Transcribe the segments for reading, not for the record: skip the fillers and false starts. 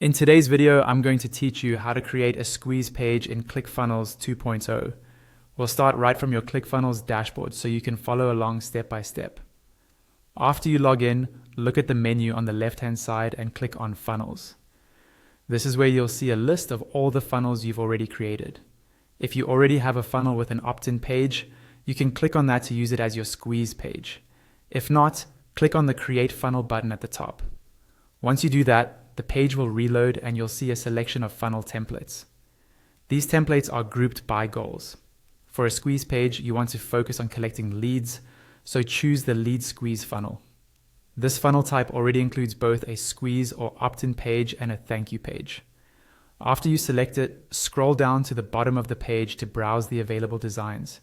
In today's video, I'm going to teach you how to create a squeeze page in ClickFunnels 2.0. We'll start right from your ClickFunnels dashboard so you can follow along step by step. After you log in, look at the menu on the left-hand side and click on Funnels. This is where you'll see a list of all the funnels you've already created. If you already have a funnel with an opt-in page, you can click on that to use it as your squeeze page. If not, click on the Create Funnel button at the top. Once you do that, the page will reload and you'll see a selection of funnel templates. These templates are grouped by goals. For a squeeze page, you want to focus on collecting leads, so choose the lead squeeze funnel. This funnel type already includes both a squeeze or opt-in page and a thank you page. After you select it, scroll down to the bottom of the page to browse the available designs.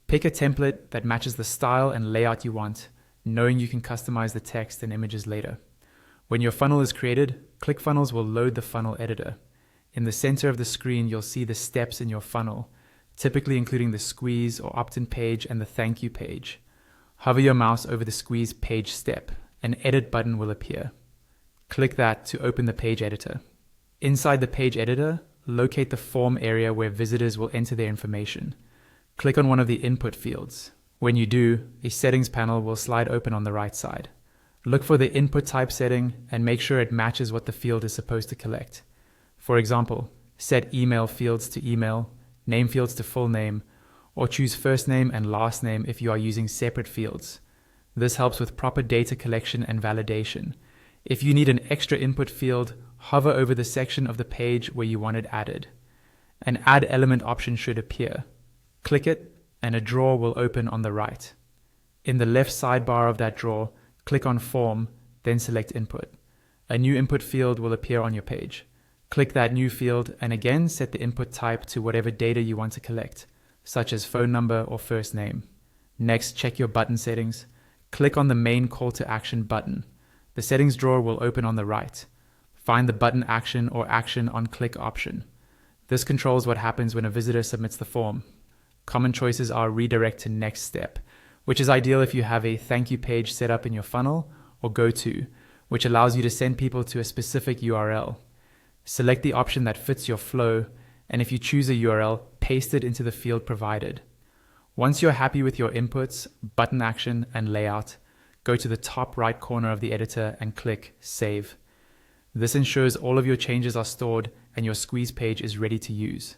Pick a template that matches the style and layout you want, knowing you can customize the text and images later. When your funnel is created, ClickFunnels will load the funnel editor. In the center of the screen, you'll see the steps in your funnel, typically including the squeeze or opt-in page and the thank you page. Hover your mouse over the squeeze page step. An edit button will appear. Click that to open the page editor. Inside the page editor, locate the form area where visitors will enter their information. Click on one of the input fields. When you do, a settings panel will slide open on the right side. Look for the input type setting and make sure it matches what the field is supposed to collect. For example, set email fields to email, name fields to full name, or choose first name and last name if you are using separate fields. This helps with proper data collection and validation. If you need an extra input field, hover over the section of the page where you want it added. An Add Element option should appear. Click it, and a drawer will open on the right. In the left sidebar of that drawer, click on Form, then select Input. A new input field will appear on your page. Click that new field and again set the input type to whatever data you want to collect, such as phone number or first name. Next, check your button settings. Click on the main call to action button. The settings drawer will open on the right. Find the button action or action on click option. This controls what happens when a visitor submits the form. Common choices are redirect to next step, which is ideal if you have a thank you page set up in your funnel, or go to, which allows you to send people to a specific URL. Select the option that fits your flow, and if you choose a URL, paste it into the field provided. Once you're happy with your inputs, button action, and layout, go to the top right corner of the editor and click Save. This ensures all of your changes are stored and your squeeze page is ready to use.